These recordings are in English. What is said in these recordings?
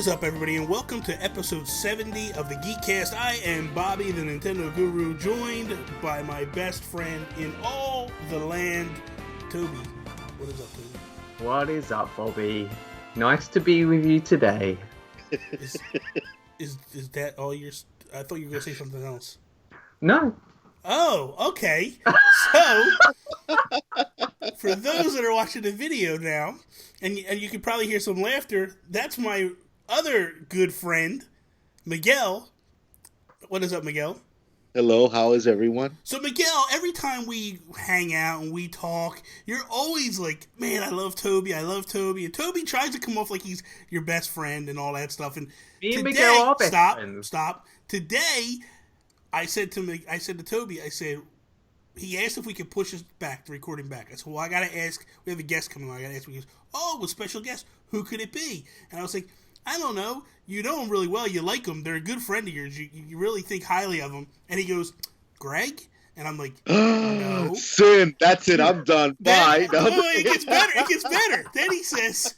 is up, everybody, and welcome to episode 70 of the Geekcast. I am Bobby, the Nintendo Guru, joined by my best friend in all the land, Toby. What is up, Toby? What is up, Bobby? Nice to be with you today. Is that all your... I thought you were going to say something else. No. Oh, okay. So, for those that are watching the video now, and you can probably hear some laughter, that's my other good friend, Miguel. What is up, Miguel? Hello, how is everyone? So, Miguel, every time we hang out and we talk, you're always like, man, I love Toby. And Toby tries to come off like he's your best friend and all that stuff. And Me and today, Miguel are best friends. Stop. Today, I said to Toby, he asked if we could push the recording back. I said, well, I got to ask, we have a guest coming on. I got to ask, he goes, oh, a special guest. Who could it be? And I was like, I don't know. You know them really well. You like them. They're a good friend of yours. You really think highly of them. And he goes, Greg? And I'm like, no. Sin. That's it. I'm done. Bye. No, it gets better. Then he says,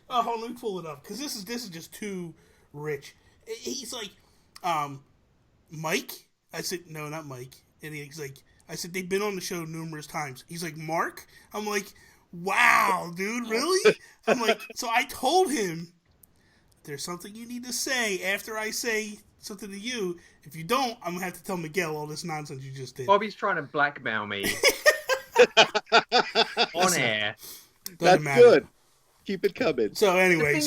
oh, hold on, let me pull it up. Because this is just too rich. He's like, Mike? I said, no, not Mike. And he's like, I said, they've been on the show numerous times. He's like, Mark? I'm like, wow, dude, really? I'm like, so I told him, there's something you need to say after I say something to you. If you don't, I'm going to have to tell Miguel all this nonsense you just did. Bobby's trying to blackmail me. On air. That's good. Keep it coming. So anyway, the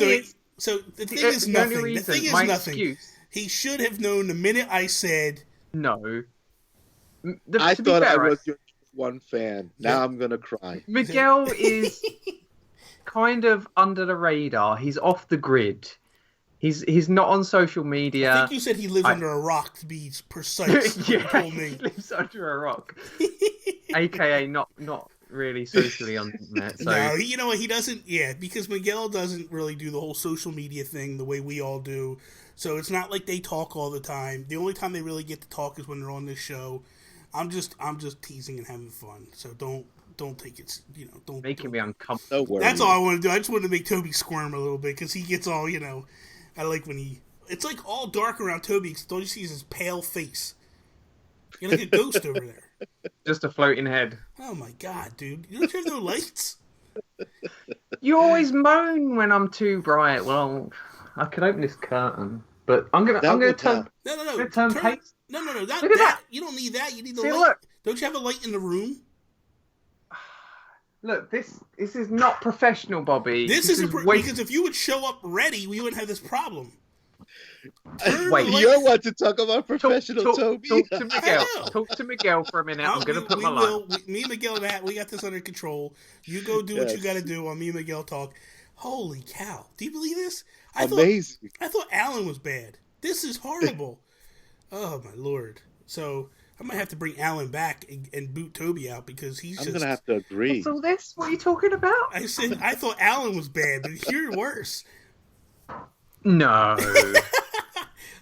thing is nothing. The thing is nothing. Excuse. He should have known the minute I said... No. I thought I was your one fan. Now I'm going to cry. Miguel is kind of under the radar. He's off the grid. He's not on social media. I think you said he lives under a rock, to be precise. Yeah, he lives under a rock. AKA not really socially on the internet. So. No, you know what, he doesn't, because Miguel doesn't really do the whole social media thing the way we all do. So it's not like they talk all the time. The only time they really get to talk is when they're on this show. I'm just teasing and having fun. So don't take it, don't... Making me uncomfortable. That's all I want to do. I just want to make Toby squirm a little bit, because he gets all, I like when he... It's like all dark around Toby, because all you see is his pale face. You're like a ghost over there. Just a floating head. Oh my god, dude. You don't have no lights? You always moan when I'm too bright. Well, I could open this curtain, but I'm gonna turn... No. Turn pace. No. Not that. You don't need that. You need the light. Look. Don't you have a light in the room? Look, this is not professional, Bobby. Because if you would show up ready, we wouldn't have this problem. Wait, you want to talk about professional Toby? Talk to Miguel. Talk to Miguel for a minute. I'm going to put my light. Me and Miguel, we got this under control. You go do what you got to do while me and Miguel talk. Holy cow. Do you believe this? Amazing. I thought Alan was bad. This is horrible. Oh, my Lord. So... I might have to bring Alan back and boot Toby out, because I'm going to have to agree. What's all this? What are you talking about? I said I thought Alan was bad, but you're worse. No.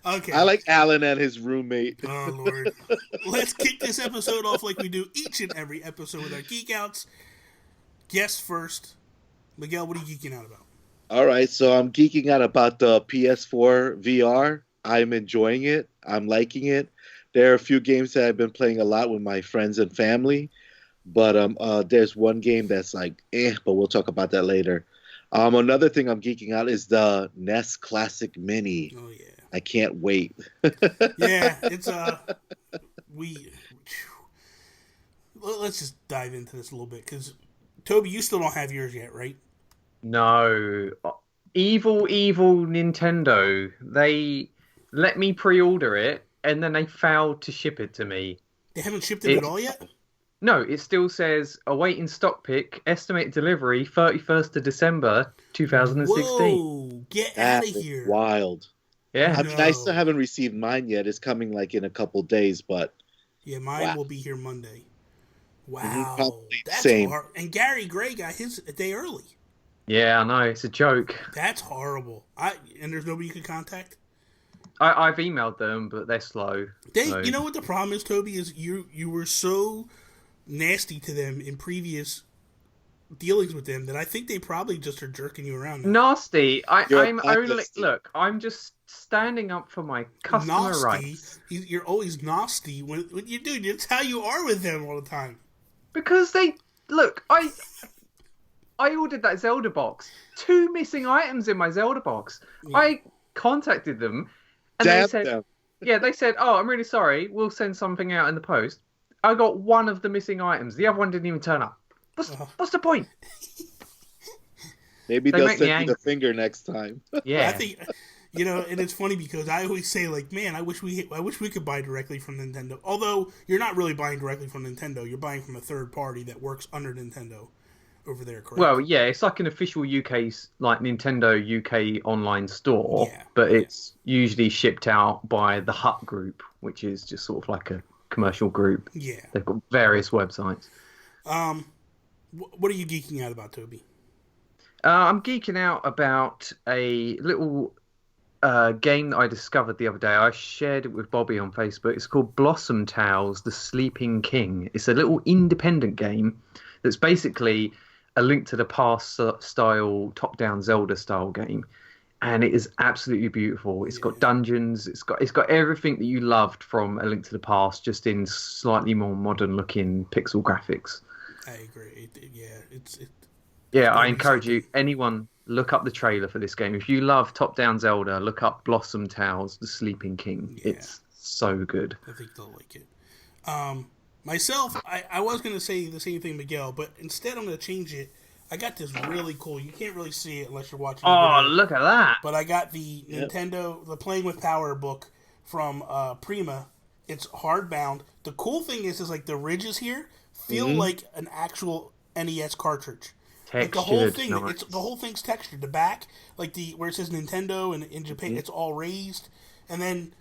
Okay. I like Alan and his roommate. Oh, Lord. Let's kick this episode off like we do each and every episode with our Geek Outs. Guess first. Miguel, what are you geeking out about? All right, so I'm geeking out about the PS4 VR. I'm enjoying it. I'm liking it. There are a few games that I've been playing a lot with my friends and family, but there's one game that's like, but we'll talk about that later. Another thing I'm geeking out is the NES Classic Mini. Oh, yeah. I can't wait. Yeah, it's, let's just dive into this a little bit, because, Toby, you still don't have yours yet, right? No. Evil Nintendo. They let me pre-order it, and then they failed to ship it to me. They haven't shipped it at all yet? No, it still says awaiting stock pick, estimated delivery 31st of December 2016. Whoa, get out of here. Wild. Yeah. I mean, I still haven't received mine yet. It's coming like in a couple days, but... Yeah, mine will be here Monday. Wow. Probably that's same. hard. And Gary Gray got his a day early. Yeah, I know. It's a joke. That's horrible. And there's nobody you can contact? I've emailed them, but they're slow. You know what the problem is, Toby, is you were so nasty to them in previous dealings with them that I think they probably just are jerking you around now. Nasty. You're I'm only blacklisted. look. I'm just standing up for my customer Nasty. rights You're always nasty when you do. It's how you are with them all the time. because they look. I ordered that Zelda box. 2 missing items in my Zelda box. Yeah. I contacted them, and Damn they said, them. "Yeah, they said, oh, I'm really sorry. We'll send something out in the post." I got one of the missing items. The other one didn't even turn up. What's the point? Maybe They they'll make me send you the angry. finger next time. Yeah. I think, and it's funny because I always say, like, man, I wish we could buy directly from Nintendo. Although you're not really buying directly from Nintendo, you're buying from a third party that works under Nintendo over there, correct? Well, yeah, it's like an official UK's like Nintendo UK online store, Yeah, but it's usually shipped out by the Hut Group, which is just sort of like a commercial group. Yeah. They've got various websites. What are you geeking out about, Toby? I'm geeking out about a little game that I discovered the other day. I shared it with Bobby on Facebook. It's called Blossom Tales: The Sleeping King. It's a little independent game that's basically a Link to the Past style, top-down Zelda style game, and it is absolutely beautiful. It's got dungeons. It's got everything that you loved from A Link to the Past, just in slightly more modern-looking pixel graphics. I agree. I encourage you. Anyone, look up the trailer for this game. If you love top-down Zelda, look up Blossom Tales: The Sleeping King. Yeah. It's so good. I think they'll like it. Myself, I was going to say the same thing, Miguel, but instead I'm going to change it. I got this really cool. You can't really see it unless you're watching the Oh, video. look at that! But I got the Nintendo, the Playing with Power book from Prima. It's hardbound. The cool thing is like the ridges here feel like an actual NES cartridge. Like the whole thing, nice. the whole thing's textured. The back, like where it says Nintendo and in Japan, it's all raised, and then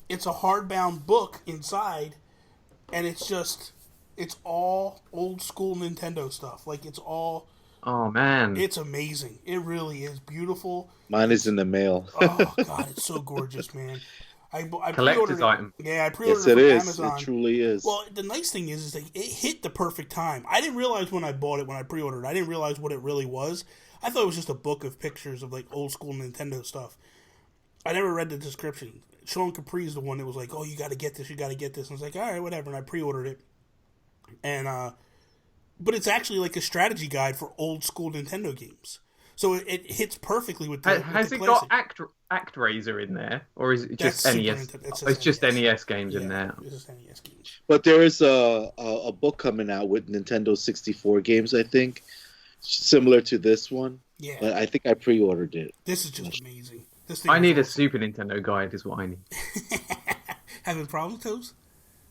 it's a hardbound book inside, and it's all old school Nintendo stuff. Like it's all. Oh man, It's amazing. It really is beautiful. Mine is in the mail. Oh God, it's so gorgeous, man. I collector's pre-ordered it. item. Yeah, I pre-ordered Yes, it it from is. Amazon. It truly is. Well, the nice thing is that it hit the perfect time. I didn't realize when I bought it, when I pre-ordered, I didn't realize what it really was. I thought it was just a book of pictures of like old school Nintendo stuff. I never read the description. Sean Capri's the one that was like, "Oh, you got to get this. You got to get this." And I was like, "All right, whatever." And I pre-ordered it, and but it's actually like a strategy guide for old school Nintendo games. So it hits perfectly with the Has with it the got classic. ActRaiser in there, or is it That's just Super NES? Nintendo. It's just NES games in Yeah, there. it's just NES games. But there is a book coming out with Nintendo 64 games, I think, similar to this one. Yeah, But I think I pre-ordered it. this is just amazing. This thing I is need a awesome. Super Nintendo guide, is what I need. Having problems, Toes?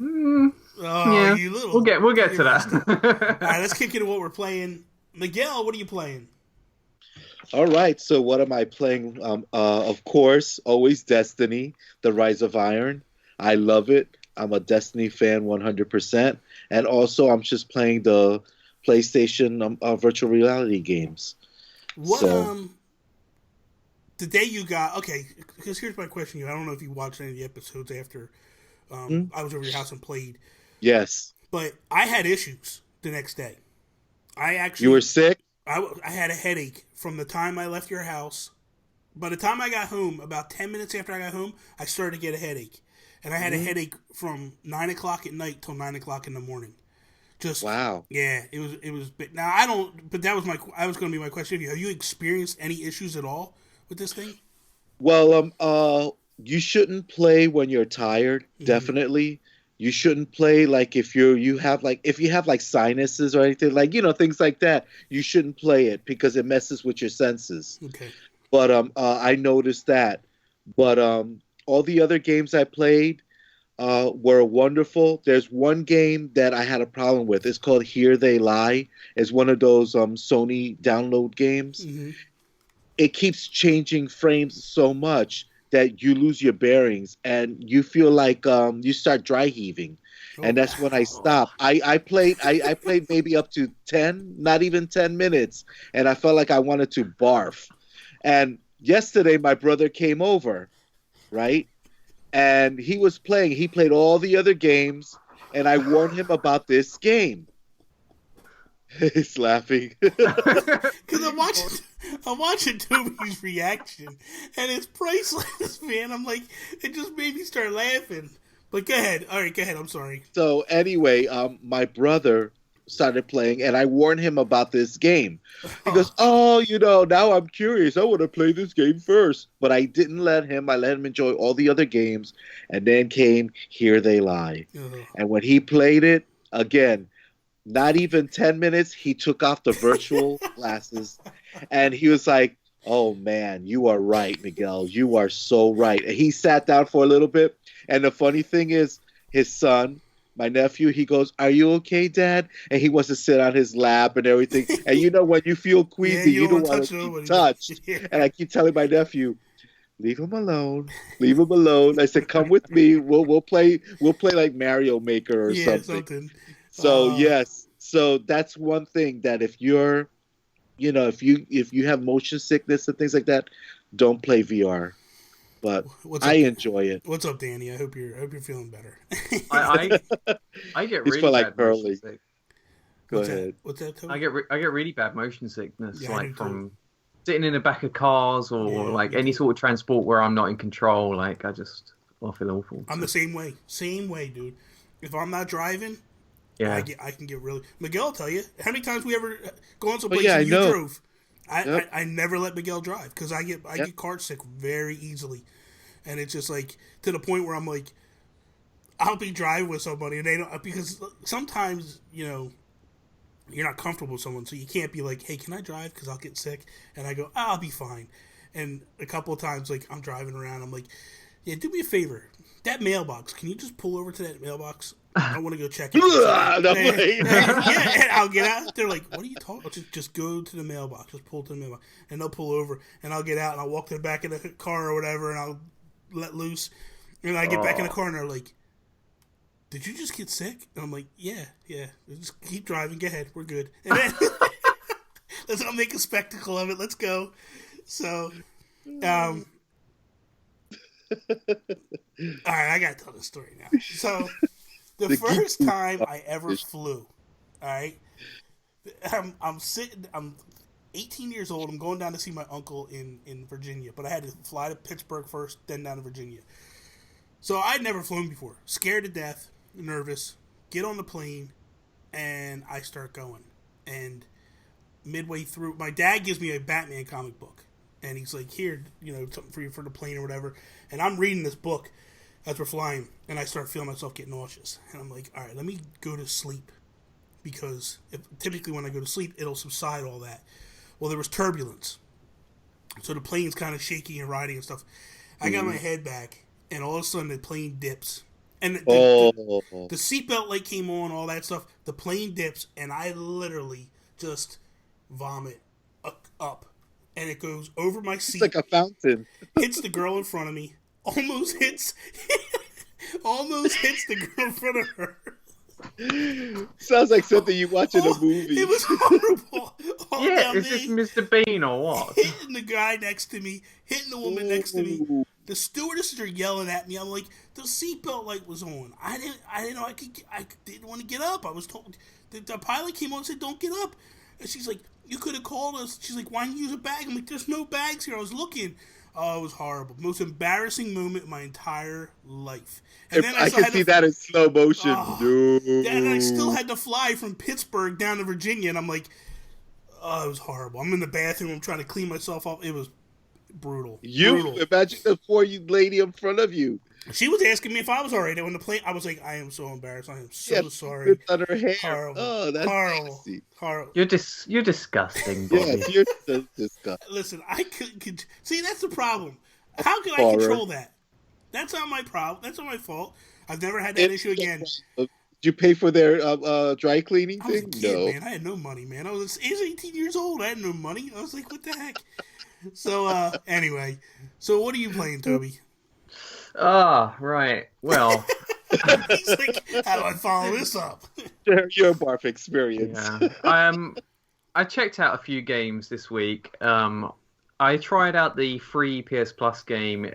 Mm, Oh, yeah, you little. we'll get to All right, that. let's kick into what we're playing. Miguel, what are you playing? All right, so what am I playing? Of course, always Destiny, The Rise of Iron. I love it. I'm a Destiny fan 100%. And also, I'm just playing the PlayStation virtual reality games. What So- the day you got because here's my question to you. I don't know if you watched any of the episodes after I was over your house and played, Yes. but I had issues the next day. I actually You were sick? I had a headache from the time I left your house. By the time I got home, about 10 minutes after I got home, I started to get a headache. And I had a headache from 9 o'clock at night till 9 o'clock in the morning. Just Wow. Yeah, it was. Now I don't. But that was I was going to be my question to you. Have you experienced any issues at all with this thing? Well, you shouldn't play when you're tired. Definitely, you shouldn't play like if you have like sinuses or anything like things like that. You shouldn't play it because it messes with your senses. Okay. But I noticed that. But all the other games I played were wonderful. There's one game that I had a problem with. It's called Here They Lie. It's one of those Sony download games. Mm-hmm. It keeps changing frames so much that you lose your bearings and you feel like you start dry heaving. And that's when I stopped. I played maybe up to 10, not even 10 minutes, and I felt like I wanted to barf. And yesterday my brother came over, right? And he was playing. He played all the other games, and I warned him about this game. He's laughing. Because I'm watching Toby's reaction, and it's priceless, man. I'm like, it just made me start laughing. But go ahead. All right, go ahead. I'm sorry. So anyway, my brother started playing, and I warned him about this game. He goes, "Oh, now I'm curious. I want to play this game first." But I didn't let him. I let him enjoy all the other games, and then came Here They Lie. And when he played it again, not even 10 minutes, he took off the virtual glasses, and he was like, "Oh man, you are right, Miguel. You are so right." And he sat down for a little bit, and the funny thing is, his son, my nephew, he goes, "Are you okay, Dad?" And he wants to sit on his lap and everything. And when you feel queasy, you don't want to be touched. Yeah. And I keep telling my nephew, "Leave him alone. Leave him alone." I said, "Come with me. We'll play like Mario Maker or something." So yes. So that's one thing that if you're, if you have motion sickness and things like that, don't play VR. But I enjoy it. What's up, Danny? I hope you're feeling better. I get really bad motion sickness. Go ahead. What's that, Toby? I get really bad motion sickness, like from sitting in the back of cars or any sort of transport where I'm not in control. Like I feel awful. I'm the same way. Same way, dude. If I'm not driving, I can get really. Miguel will tell you how many times we ever go on some place and you drove. I never let Miguel drive because I get car sick very easily, and it's just like to the point where I'm like, I'll be driving with somebody and they don't, because sometimes you're not comfortable with someone, so you can't be like, "Hey, can I drive? Because I'll get sick." And I go, "I'll be fine." And a couple of times, like I'm driving around, I'm like, "Yeah, do me a favor. That mailbox, can you just pull over to that mailbox? I want to go check it." And I'll get out. They're like, "What are you talking about?" Just go to the mailbox. Just pull to the mailbox. And they'll pull over. And I'll get out and I'll walk to the back of the car or whatever and I'll let loose. And I get back in the car and they're like, "Did you just get sick?" And I'm like, Yeah. Just keep driving. Go ahead. We're good." And then let's not make a spectacle of it. Let's go. So, all right, I got to tell this story now. So, the first time I ever flew, all right, I'm 18 years old. I'm going down to see my uncle in Virginia, but I had to fly to Pittsburgh first, then down to Virginia. So I'd never flown before. Scared to death, nervous, get on the plane, and I start going. And midway through, my dad gives me a Batman comic book. And he's like, "Here, something for you for the plane or whatever." And I'm reading this book as we're flying, and I start feeling myself get nauseous. And I'm like, all right, let me go to sleep. Because typically when I go to sleep, it'll subside all that. Well, there was turbulence. So the plane's kind of shaky and riding and stuff. I got my head back, and all of a sudden the plane dips. And the seatbelt light came on, all that stuff. The plane dips, and I literally just vomit up. And it goes over my seat. It's like a fountain. Hits the girl in front of me. Almost hits the girl in front of her. Sounds like something you watch in a movie. It was horrible. Is this Mr. Bean or what? Hitting the guy next to me, hitting the woman next to me. The stewardesses are yelling at me. I'm like, the seatbelt light was on. I didn't know I didn't want to get up. I was told the pilot came on and said, "Don't get up." And she's like, "You could have called us." She's like, "Why didn't you use a bag?" I'm like, "There's no bags here. I was looking." Oh, it was horrible. Most embarrassing moment in my entire life. And then I can see that in slow motion. And I still had to fly from Pittsburgh down to Virginia, and I'm like, oh, it was horrible. I'm in the bathroom. I'm trying to clean myself off. It was brutal. Imagine the poor lady in front of you. She was asking me if I was all right. And when the plane, I was like, I am so embarrassed. I am so sorry. On her hair. Horrible. Oh, that's horrible. nasty. Horrible. You're disgusting, Bobby. Yes, you're so disgusting. Listen, I couldn't. See, that's the problem. How can I control that? That's not my problem. That's not my fault. I've never had that issue again. Did you pay for their dry cleaning thing? I was a kid, man. I had no money, man. I was 18 years old. I had no money. I was like, what the heck? So, anyway. So, what are you playing, Toby? Right. Well. He's like, how do I follow this up? Your barf experience. Yeah. I checked out a few games this week. I tried out the free PS Plus game,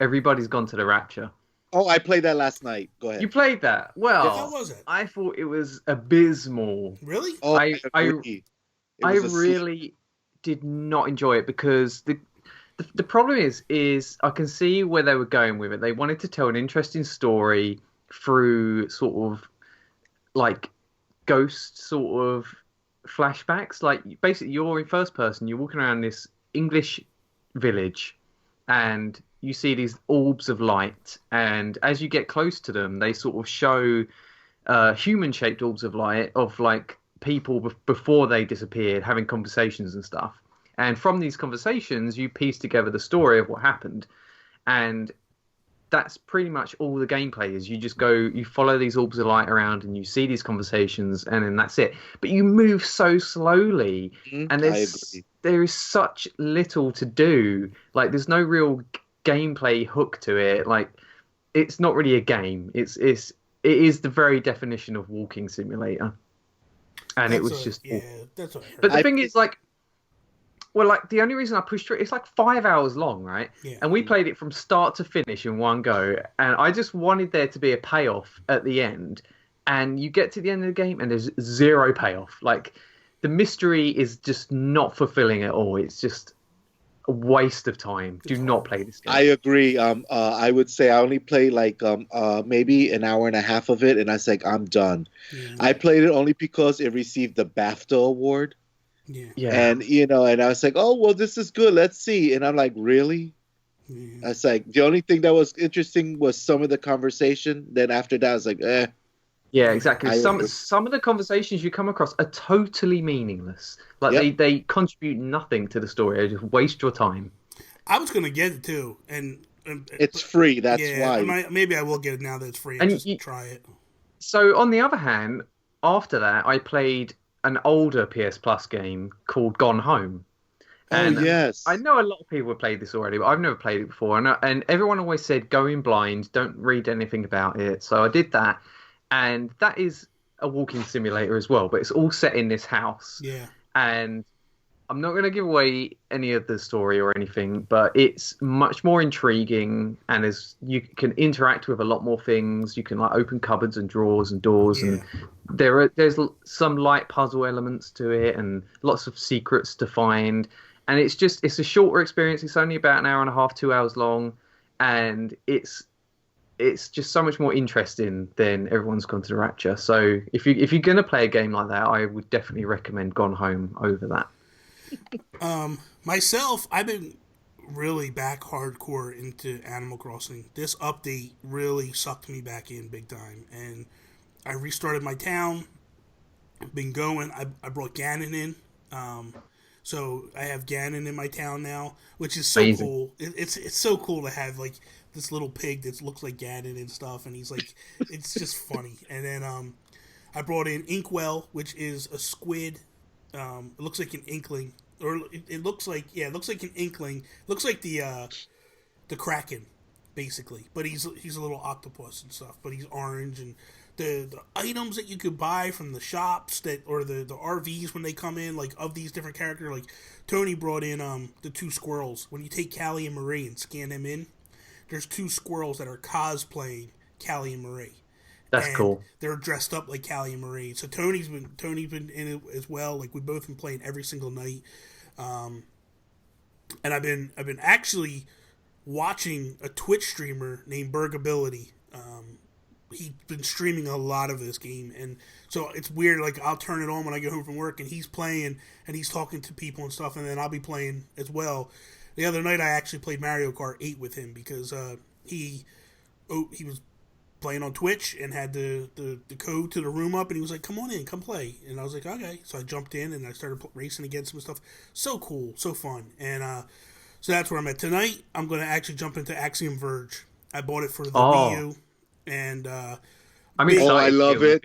Everybody's Gone to the Rapture. Oh, I played that last night. Go ahead. You played that? How Well, was it? I thought it was abysmal. Really? Oh, I agree. It I was a really did not enjoy it because the problem is I can see where they were going with it. They wanted to tell an interesting story through sort of like ghost sort of flashbacks. Like basically, you're in first person. You're walking around this English village, and you see these orbs of light. And as you get close to them, they sort of show human-shaped orbs of light of like people before they disappeared, having conversations and stuff. And from these conversations, you piece together the story of what happened. And that's pretty much all the gameplay is. You just go, you follow these orbs of light around and you see these conversations and then that's it. But you move so slowly and there is such little to do. Like there's no real gameplay hook to it. Like it's not really a game. It is the very definition of walking simulator. And it was just that's what I heard. But the thing is like the only reason I pushed through it's like 5 hours long, right? Yeah. And we played it from start to finish in one go. And I just wanted there to be a payoff at the end. And you get to the end of the game and there's zero payoff. Like the mystery is just not fulfilling at all. It's just a waste of time. Do not play this game. I agree. I would say I only played like maybe an hour and a half of it, and I was like, I'm done. Yeah. I played it only because it received the BAFTA award. Yeah. And and I was like, oh well, this is good. Let's see. And I'm like, really? Yeah. I was like, the only thing that was interesting was some of the conversation. Then after that, I was like, eh. Yeah, exactly. Some of the conversations you come across are totally meaningless. Like they contribute nothing to the story. They just waste your time. I was gonna get it too, and it's free. That's why. Maybe I will get it now that it's free. And just try it. So on the other hand, after that, I played an older PS Plus game called Gone Home. And, yes. I know a lot of people have played this already, but I've never played it before. And everyone always said, go in blind, don't read anything about it. So I did that. And that is a walking simulator as well, but it's all set in this house. Yeah. And I'm not going to give away any of the story or anything, but it's much more intriguing. And you can interact with a lot more things. You can like open cupboards and drawers and doors, and there's some light puzzle elements to it, and lots of secrets to find. And it's a shorter experience. It's only about an hour and a half, 2 hours long, and it's just so much more interesting than Everyone's Gone to the Rapture. So if you're going to play a game like that, I would definitely recommend Gone Home over that. Myself, I've been really back hardcore into Animal Crossing. This update really sucked me back in big time, and I restarted my town. Been going. I brought Ganon in, so I have Ganon in my town now, which is so Amazing. cool. It's so cool to have like this little pig that looks like Ganon and stuff, and he's like, it's just funny. And then I brought in Inkwell, which is a squid. It looks like an inkling, or it looks like an inkling. It looks like the Kraken, basically, but he's a little octopus and stuff. But he's orange, and the items that you could buy from the shops or the RVs when they come in, like of these different characters, like Tony brought in the two squirrels. When you take Callie and Marie and scan them in, there's two squirrels that are cosplaying Callie and Marie. That's cool. They're dressed up like Callie and Marie. So Tony's been in it as well. Like we've both been playing every single night. And I've been actually watching a Twitch streamer named Bergability. He's been streaming a lot of this game, and so it's weird. Like I'll turn it on when I get home from work, and he's playing and he's talking to people and stuff, and then I'll be playing as well. The other night I actually played Mario Kart 8 with him because he was playing on Twitch and had the code to the room up, and he was like, come on in, come play. And I was like, okay. So I jumped in and I started racing against him and stuff. So cool, so fun. And so that's where I'm at. Tonight I'm going to actually jump into Axiom Verge. I bought it for the Wii U. And I'm excited. I love it.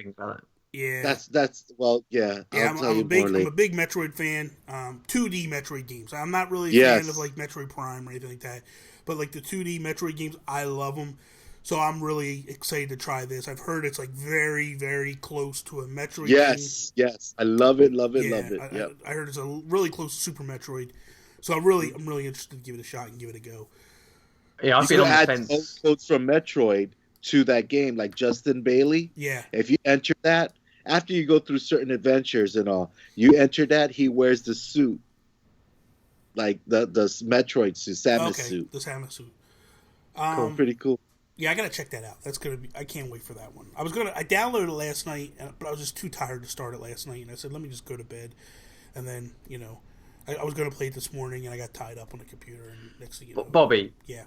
Yeah, that's well, yeah. I'm a big Metroid fan. 2D Metroid games. I'm not really a fan of like Metroid Prime or anything like that, but like the 2D Metroid games, I love them. So I'm really excited to try this. I've heard it's like very, very close to a Metroid game. Yes. I love it. Yep. I heard it's a really close to Super Metroid. So I'm really interested to give it a shot and give it a go. Yeah, I've You been could on the add fence. codes from Metroid to that game, like Justin Bailey. Yeah. If you enter that, after you go through certain adventures and all, you enter that, he wears the suit, like the Metroid suit, Samus Okay, suit. the Samus suit. Cool. Pretty cool. Yeah, I gotta check that out. That's gonna be. I can't wait for that one. I downloaded it last night, but I was just too tired to start it last night, and I said, let me just go to bed, and then I was gonna play it this morning, and I got tied up on the computer, and next thing you know, Bobby, yeah,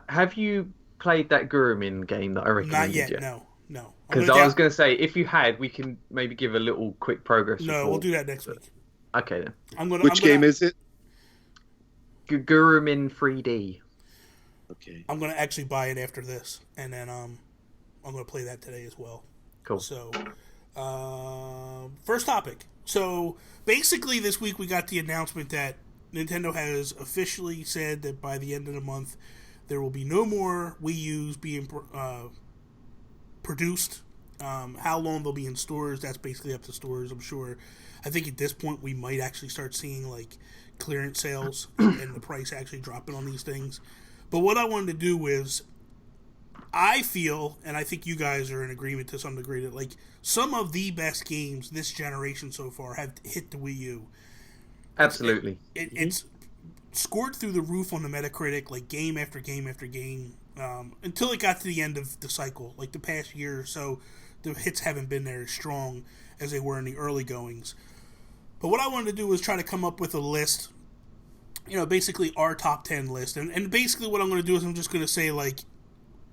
have you played that Gurumin game that I recommended? not yet. You? No. Because I was going to say, if you had, we can maybe give a little quick progress No, report. we'll do that next week. Okay then. Which game is it? Gurumin 3D. Okay. I'm gonna actually buy it after this, and then I'm gonna play that today as well. Cool. So, first topic. So basically, this week we got the announcement that Nintendo has officially said that by the end of the month, there will be no more Wii U's being produced. How long they'll be in stores, that's basically up to stores, I'm sure. I think at this point we might actually start seeing like clearance sales and the price actually dropping on these things. But what I wanted to do is, I feel, and I think you guys are in agreement to some degree, that like some of the best games this generation so far have hit the Wii U. Absolutely. It's scored through the roof on the Metacritic, like game after game after game, until it got to the end of the cycle. Like the past year or so, the hits haven't been there as strong as they were in the early goings. But what I wanted to do was try to come up with a list, basically our top 10 list. And basically what I'm going to do is I'm just going to say, like,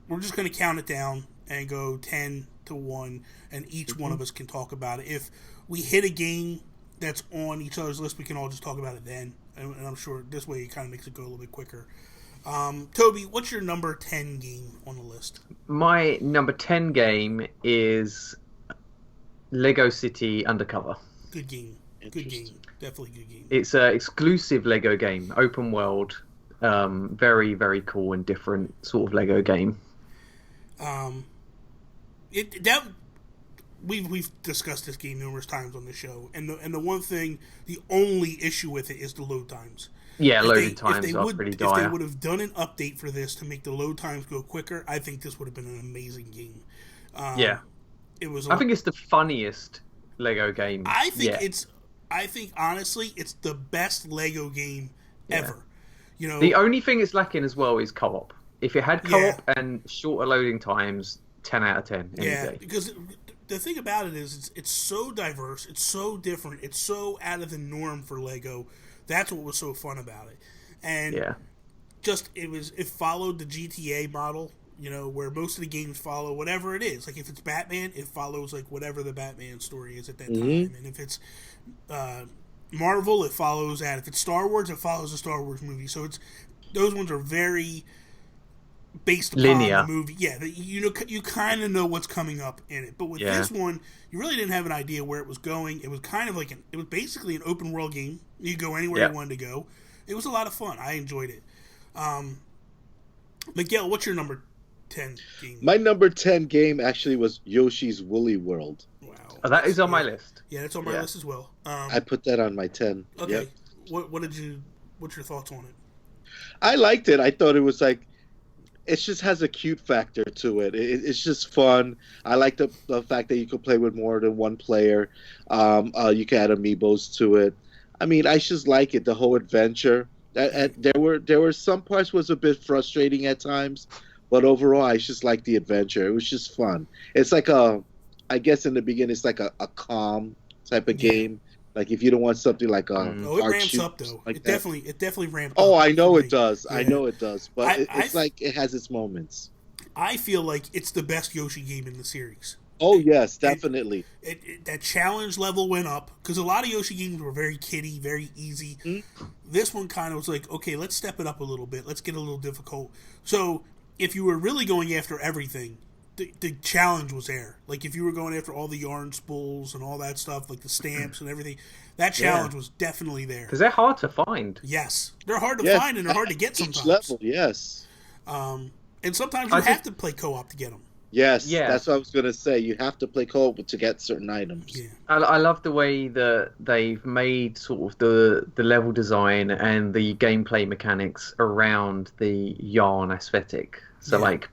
we're just going to count it down and go 10 to 1, and each one of us can talk about it. If we hit a game that's on each other's list, we can all just talk about it then. And I'm sure this way it kind of makes it go a little bit quicker. Toby, what's your number 10 game on the list? My number 10 game is Lego City Undercover. Good game. Good game. Definitely good game. It's an exclusive Lego game, open world, very, very cool and different sort of Lego game. We've discussed this game numerous times on the show, and the one thing, the only issue with it is the load times. Yeah, loading times are pretty dire. If they would have done an update for this to make the load times go quicker, I think this would have been an amazing game. Yeah, it was. I think it's the funniest Lego game. I think honestly, it's the best Lego game ever. The only thing it's lacking as well is co-op. If it had co-op and shorter loading times, 10 out of 10 any day. Because the thing about it is, it's so diverse, it's so different, it's so out of the norm for Lego. That's what was so fun about it. And it followed the GTA model, where most of the games follow whatever it is. Like if it's Batman, it follows like whatever the Batman story is at that time. And if it's Marvel, it follows that. If it's Star Wars, it follows the Star Wars movie. So those ones are very based upon linear. The movie. Yeah, you kind of know what's coming up in it. But with this one, you really didn't have an idea where it was going. It was kind of like it was basically an open world game. You could go anywhere you wanted to go. It was a lot of fun. I enjoyed it. Miguel, what's your number 10 game? My number 10 game actually was Yoshi's Woolly World. Wow. Oh, that is on my list. Yeah, it's on my list as well. I put that on my 10. Okay. Yep. What's your thoughts on it? I liked it. I thought it was like, it just has a cute factor to it. It's just fun. I like the fact that you could play with more than one player. You can add amiibos to it. I mean, I just like it, the whole adventure. There were some parts was a bit frustrating at times, but overall, I just like the adventure. It was just fun. It's like I guess in the beginning, it's like a calm type of game. Like if you don't want something like it ramps up though. Like it definitely ramped up. Oh, I know it does. Yeah. I know it does. But it's like it has its moments. I feel like it's the best Yoshi game in the series. Oh yes, definitely. That challenge level went up because a lot of Yoshi games were very kiddie, very easy. Mm-hmm. This one kind of was like, okay, let's step it up a little bit. Let's get a little difficult. So if you were really going after everything, the challenge was there. Like if you were going after all the yarn spools and all that stuff, like the stamps and everything, that challenge was definitely there. Because they're hard to find. Yes, they're hard to find and they're hard to get sometimes. Each level, yes. And sometimes you have to play co-op to get them. Yes, Yeah. that's what I was gonna say. You have to play co-op to get certain items. Yeah. I love the way that they've made sort of the level design and the gameplay mechanics around the yarn aesthetic. So Yeah. like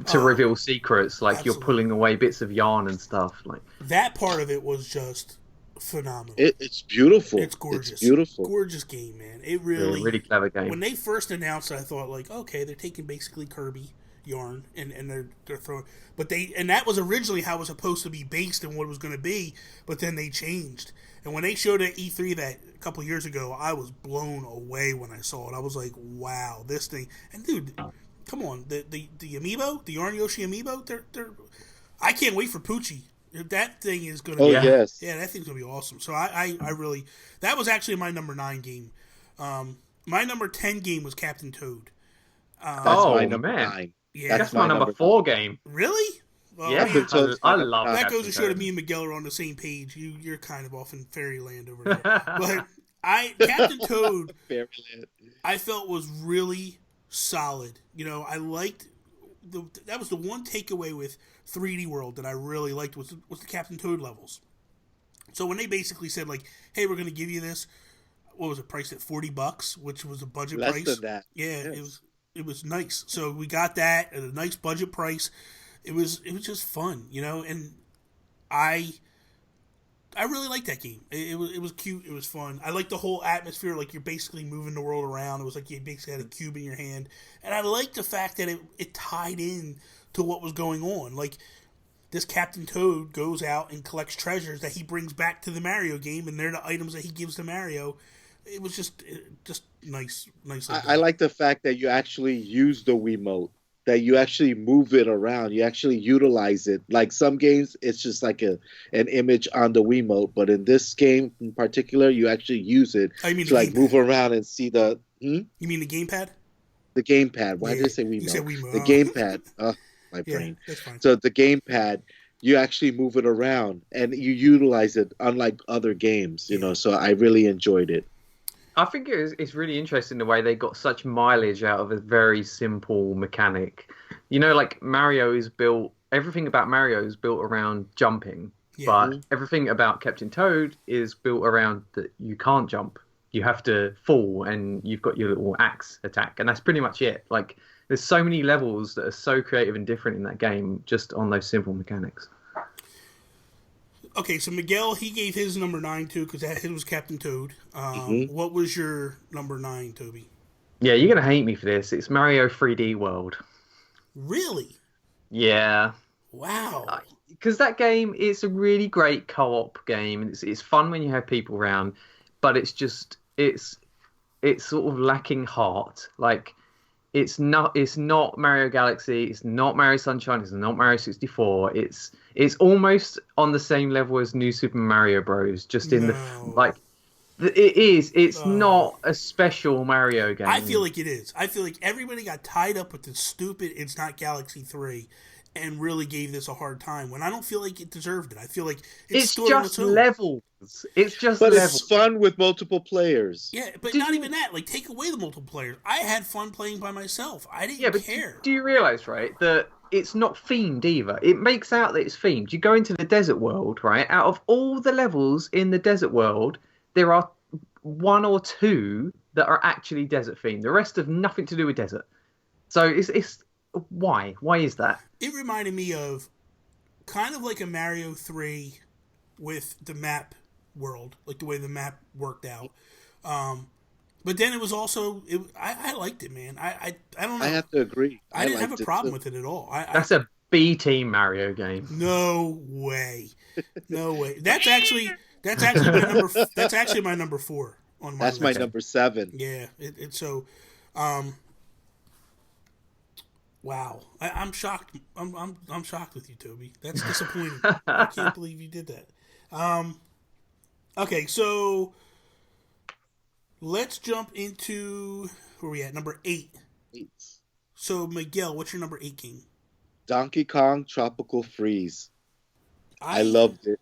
to Oh, reveal secrets, like you're absolutely. pulling away bits of yarn and stuff. Like That part of it was just phenomenal. It's beautiful. It's gorgeous. It's beautiful. Gorgeous game, man. It a really, really clever when game. they first announced it, I thought like, okay, they're taking basically Kirby yarn and they're throwing, but that was originally how it was supposed to be based and what it was going to be, but then they changed. And when they showed it at E3 that a couple years ago, I was blown away when I saw it. I was like, wow, this thing. And dude, come on, the amiibo, the Yarn Yoshi amiibo, they're I can't wait for Poochie. That thing is going to Oh be, yes. yeah, that thing's going to be awesome. So I really, that was actually my number 9 game. My number 10 game was Captain Toad. That's Oh, my number man. 9. Yeah, That's my number 4 game. really? Well, Yeah, man, I love that Captain goes to show that Toad. me and Miguel are on the same page. You're kind of off in fairyland over there. But Captain Toad, Fairyland. I felt was really solid. I liked that was the one takeaway with 3D World that I really liked was the Captain Toad levels. So when they basically said like, "Hey, we're going to give you this," what was it priced at $40, which was a budget Less price? than that. Yeah, Yes. it was nice. So we got that at a nice budget price. It was just fun, and I really liked that game. It was cute. It was fun. I liked the whole atmosphere. Like you're basically moving the world around. It was like you basically had a cube in your hand, and I liked the fact that it tied in to what was going on. Like this Captain Toad goes out and collects treasures that he brings back to the Mario game, and they're the items that he gives to Mario. It was just nice. I like the fact that you actually use the Wiimote, that you actually move it around, you actually utilize it. Like some games, it's just like an image on the Wiimote, but in this game in particular, you actually use it Oh, you mean to the like move gamepad? around and see the You mean the gamepad? the gamepad. Why Yeah, did I say you said Wiimote? Wiimote. The gamepad. Oh, my Yeah, brain. that's fine. So the gamepad, you actually move it around and you utilize it, unlike other games. So I really enjoyed it. I think it's really interesting the way they got such mileage out of a very simple mechanic. Like Mario is built, everything about Mario is built around jumping, Yeah. but everything about Captain Toad is built around that you can't jump. You have to fall and you've got your little axe attack, and that's pretty much it. Like, there's so many levels that are so creative and different in that game just on those simple mechanics. Okay, so Miguel, he gave his number 9 too because his was Captain Toad. What was your number 9, Toby? Yeah, you're going to hate me for this. It's Mario 3D World. Really? Yeah. Wow. Because that game, it's a really great co-op game. It's fun when you have people around, but it's sort of lacking heart. Like, it's not Mario Galaxy, it's not Mario Sunshine, it's not Mario 64. It's almost on the same level as New Super Mario Bros. Just in it's not a special Mario game. I feel like it is. I feel like everybody got tied up with the stupid It's Not Galaxy 3 and really gave this a hard time when I don't feel like it deserved it. I feel like it's stood on just its own. levels. It's just But levels. it's fun with multiple players. Yeah, but not even that. Like, take away the multiple players. I had fun playing by myself. I didn't care. Do you realise, right, that it's not themed either? It makes out that it's themed. You go into the desert world, right? Out of all the levels in the desert world, there are 1 or 2 that are actually desert themed. The rest have nothing to do with desert. So it's why? Why is that? It reminded me of kind of like a Mario 3 with the map world, like the way the map worked out. But then it was also, I liked it, man. I don't know. I have to agree. I didn't have liked a it problem too. with it at all. That's a B team Mario game. No way. No way. That's actually my number. That's actually my number 4 on my. That's my list. number 7. Yeah. It's so. Wow. I'm shocked. I'm shocked with you, Toby. That's disappointing. I can't believe you did that. Okay, so let's jump into where are we at? Number 8. So Miguel, what's your number 8 game? Donkey Kong Tropical Freeze. I loved it.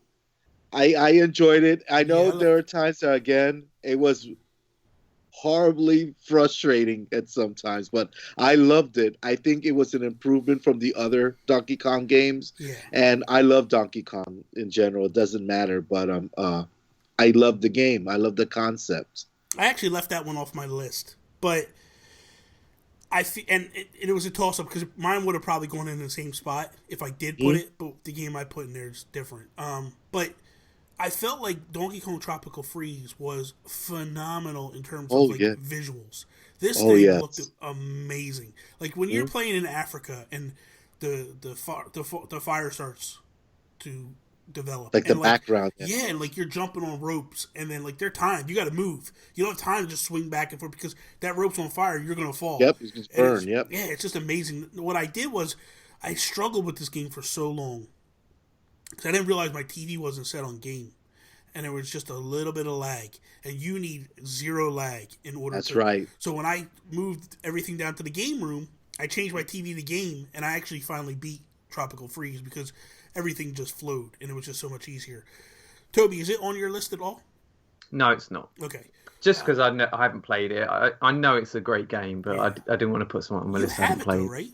I enjoyed it. I know there are times that, again, it was horribly frustrating at sometimes, but I loved it. I think it was an improvement from the other Donkey Kong games, Yeah. and I love Donkey Kong in general. It doesn't matter, but I love the game. I love the concept. I actually left that one off my list, but it was a toss up because mine would have probably gone in the same spot if I did put it, but the game I put in there is different. But I felt like Donkey Kong Tropical Freeze was phenomenal in terms of visuals. This thing looked amazing. Like when you're playing in Africa and the fire starts to develop, like and the background, and like you're jumping on ropes, and then like they're timed. You got to move. You don't have time to just swing back and forth because that rope's on fire. You're gonna fall. Yep, it's just burn. Yep. Yeah, it's just amazing. What I did was I struggled with this game for so long because I didn't realize my TV wasn't set on game, and there was just a little bit of lag, and you need zero lag in order. That's right. So when I moved everything down to the game room, I changed my TV to game, and I actually finally beat Tropical Freeze because everything just flowed, and it was just so much easier. Toby, is it on your list at all? No, it's not. Okay. Just because I haven't played it. I know it's a great game, but I didn't want to put something on my list I haven't played. Though, right?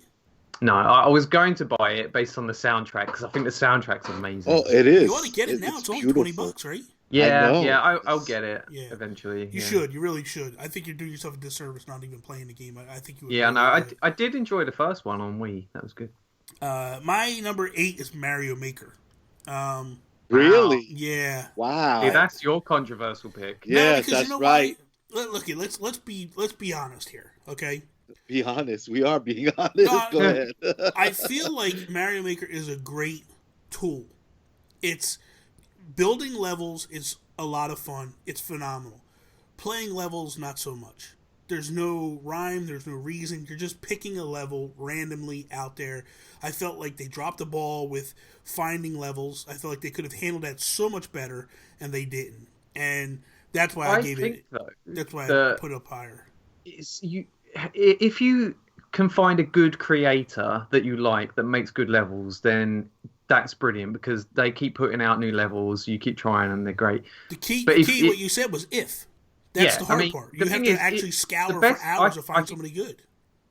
No, I was going to buy it based on the soundtrack because I think the soundtrack's amazing. Oh, it is. You want to get it now? It's only $20, right? Yeah, I'll get it eventually. You should. You really should. I think you're doing yourself a disservice not even playing the game. I think you would. Yeah, no, I did enjoy the first one on Wii. That was good. My number 8 is Mario Maker. Really? Wow. Yeah. Wow. Hey, that's your controversial pick. Yes, that's right. Look, let's be honest here, okay? Be honest. We are being honest. Go ahead. I feel like Mario Maker is a great tool. It's building levels is a lot of fun. It's phenomenal. Playing levels, not so much. There's no rhyme. There's no reason. You're just picking a level randomly out there. I felt like they dropped the ball with finding levels. I felt like they could have handled that so much better, and they didn't. And that's why I gave it. That's why I put it up higher. If you can find a good creator that you like that makes good levels, then that's brilliant because they keep putting out new levels. You keep trying, and they're great. The key, what you said was if. That's the hard part. You have to actually scour for hours to find somebody good.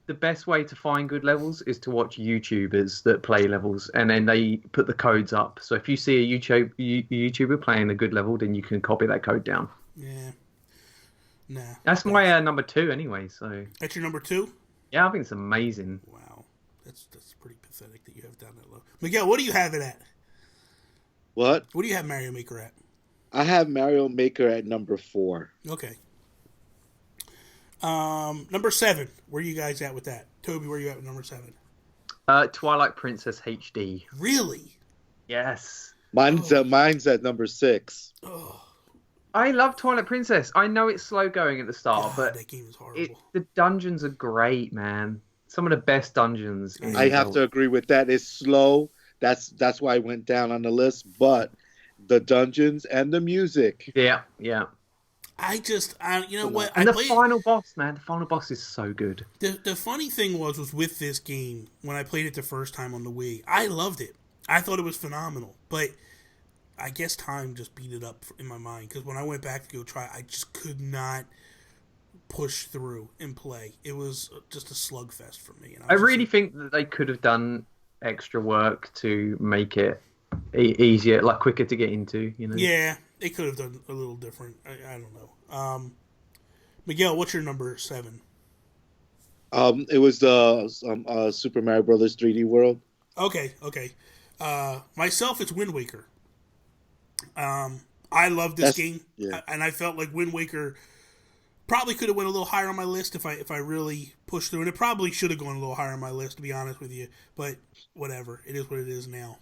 The best way to find good levels is to watch YouTubers that play levels, and then they put the codes up. So if you see a YouTuber playing a good level, then you can copy that code down. Yeah. Nah. That's my number 2 anyway. So that's your number 2? Yeah, I think it's amazing. Wow. That's pretty pathetic that you have down that low. Miguel, what do you have it at? What? What do you have Mario Maker at? I have Mario Maker at number 4. Okay. Number 7. Where are you guys at with that? Toby, where are you at with number 7? Twilight Princess HD. Really? Yes. Mine's at number 6. Oh. I love Twilight Princess. I know it's slow going at the start, but that game is horrible. The dungeons are great, man. Some of the best dungeons. I have to agree with that. It's slow. That's why I went down on the list, but the dungeons and the music. Yeah. You know what? And the final boss, man. The final boss is so good. The funny thing was with this game, when I played it the first time on the Wii, I loved it. I thought it was phenomenal. But I guess time just beat it up in my mind. Because when I went back to go try, I just could not push through and play. It was just a slugfest for me. And I really think that they could have done extra work to make it easier, like quicker to get into, you know? Yeah, they could have done a little different. I don't know. Miguel, what's your number 7? It was the Super Mario Brothers 3D World. Okay. Myself, it's Wind Waker. I love this game, and I felt like Wind Waker probably could have went a little higher on my list if I really pushed through, and it probably should have gone a little higher on my list, to be honest with you. But whatever, it is what it is now.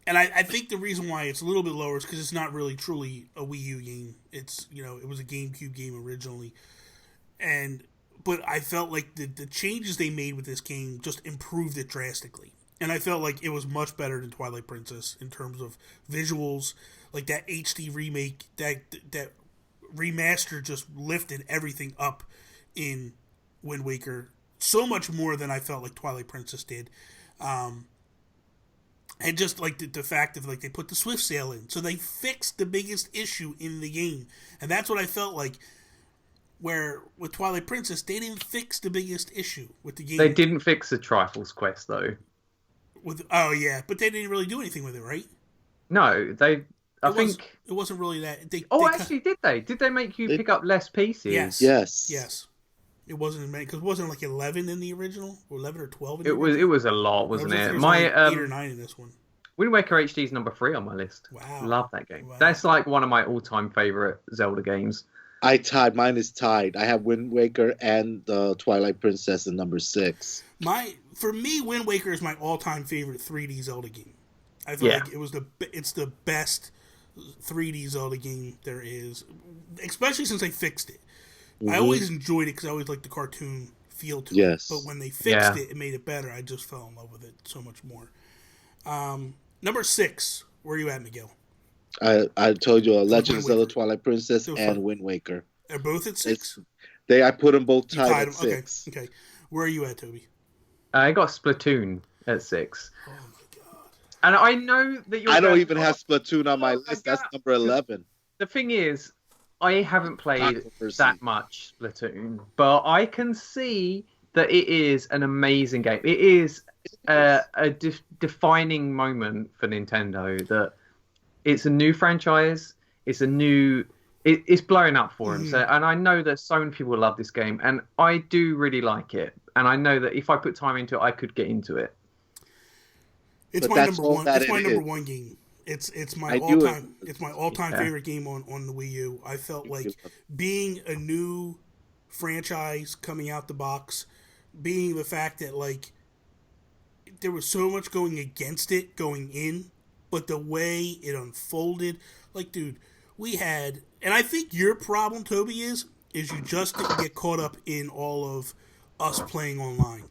And I think the reason why it's a little bit lower is because it's not really truly a Wii U game. It's, it was a GameCube game originally. But I felt like the changes they made with this game just improved it drastically. And I felt like it was much better than Twilight Princess in terms of visuals. Like that HD remake, that remaster just lifted everything up in Wind Waker so much more than I felt like Twilight Princess did. And just like the fact of like they put the Swift Sail in, so they fixed the biggest issue in the game, and that's what I felt like. Where with Twilight Princess, they didn't fix the biggest issue with the game. They didn't fix the Trifles quest though. Oh yeah, but they didn't really do anything with it, right? No, I think it wasn't really that. Actually, did they? Did they make you pick up less pieces? Yes. It wasn't many because it wasn't like 11 in the original, or 11 or 12. It was a lot, wasn't it? My 8 or 9 in this one. Wind Waker HD is number 3 on my list. Wow, love that game. Wow. That's like one of my all-time favorite Zelda games. Mine is tied. I have Wind Waker and Twilight Princess in number 6. For me, Wind Waker is my all-time favorite 3D Zelda game. I feel like it's the best 3D Zelda game there is, especially since they fixed it. I always enjoyed it because I always liked the cartoon feel to it. But when they fixed it, it made it better. I just fell in love with it so much more. Number 6, where are you at, Miguel? I told you, Legend of Zelda: Twilight Princess and Wind Waker. They're both at 6? I put them both tied at 6. Okay. Where are you at, Toby? I got Splatoon at 6. Oh my god! And I know that I don't even have Splatoon on my list. That's number 11. The thing is, I haven't played that much Splatoon, but I can see that it is an amazing game. It is a defining moment for Nintendo. That it's a new franchise. It's a new. It's blowing up for them. So, and I know that so many people love this game, and I do really like it. And I know that if I put time into it, I could get into it. It's my number one. It's my number one game. It's my all-time. It's my all-time favorite game on the Wii U. I felt like being a new franchise coming out the box, being the fact that like there was so much going against it going in, but the way it unfolded, like dude, we had, and I think your problem, Toby, is you just didn't get caught up in all of us playing online.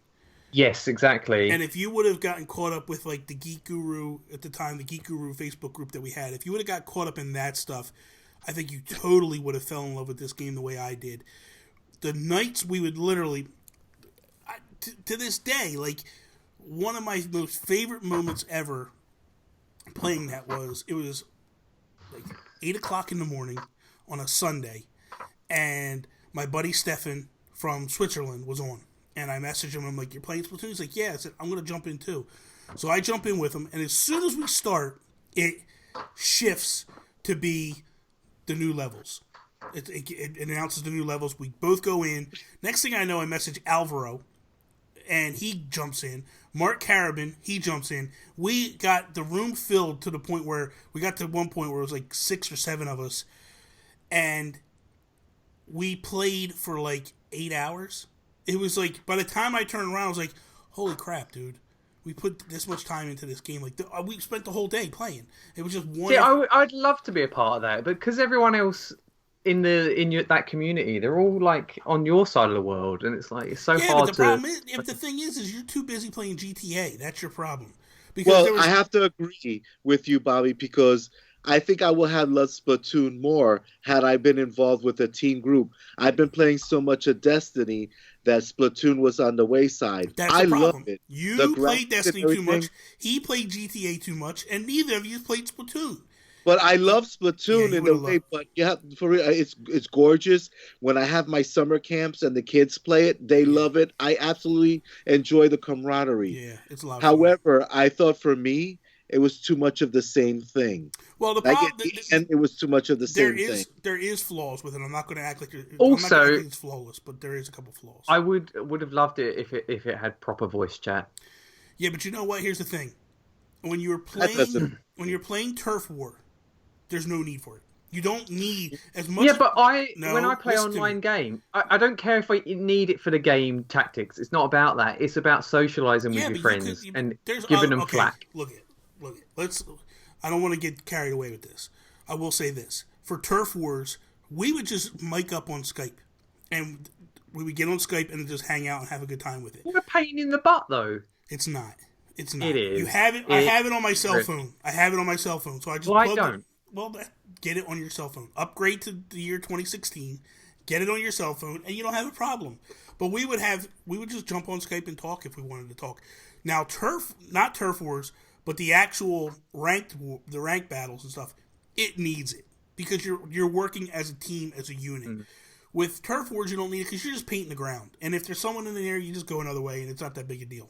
Yes, exactly. And if you would have gotten caught up with like the Geek Guru at the time, the Geek Guru Facebook group that we had, if you would have got caught up in that stuff, I think you totally would have fell in love with this game the way I did. The nights we would literally, to this day, like one of my most favorite moments ever playing that was like 8 o'clock in the morning on a Sunday, and my buddy Stefan from Switzerland was on. And I messaged him. I'm like, "You're playing Splatoon?" He's like, "Yeah." I said, "I'm going to jump in too." So I jump in with him, and as soon as we start, it shifts to be the new levels. It announces the new levels. We both go in. Next thing I know, I message Alvaro, and he jumps in. Mark Carabin, he jumps in. We got the room filled to the point where we got to one point where it was like 6 or 7 of us, and we played for like 8 hours. It was like, by the time I turned around, I was like, holy crap, dude. We put this much time into this game. Like, we spent the whole day playing. It was just one... Yeah, I'd love to be a part of that, but because everyone else in that community, they're all, like, on your side of the world, and it's, like, it's so hard to... Yeah, but the problem is, the thing is you're too busy playing GTA. That's your problem. Because I have to agree with you, Bobby, because... I think I would have loved Splatoon more had I been involved with a team group. I've been playing so much of Destiny that Splatoon was on the wayside. I love it. You played Destiny too much. He played GTA too much, and neither of you played Splatoon. But I love Splatoon in a way. But for real, it's gorgeous. When I have my summer camps and the kids play it, they love it. I absolutely enjoy the camaraderie. Yeah, it's a lot. However, I thought for me, it was too much of the same thing. Well, the problem, and it was too much of the same thing. There is flaws with it. I'm not going to act like it's flawless, but there is a couple flaws. I would have loved it if it had proper voice chat. Yeah, but you know what? Here's the thing: when you're playing Turf War, there's no need for it. You don't need as much. Yeah, but when I play online game, I don't care if I need it for the game tactics. It's not about that. It's about socializing with your friends and giving them flack. Look at. I don't want to get carried away with this. I will say this. For Turf Wars, we would just mic up on Skype. And we would get on Skype and just hang out and have a good time with it. What a pain in the butt, though. It's not. It's not. It is. You have it. I have it on my cell phone. I have it on my cell phone. So I just I don't. Get it on your cell phone. Upgrade to the year 2016. Get it on your cell phone, and you don't have a problem. But we would just jump on Skype and talk if we wanted to talk. Now, not Turf Wars, but the actual ranked battles and stuff, it needs it because you're working as a team, as a unit. With Turf Wars, you don't need it because you're just painting the ground. And if there's someone in the area, you just go another way, and it's not that big a deal.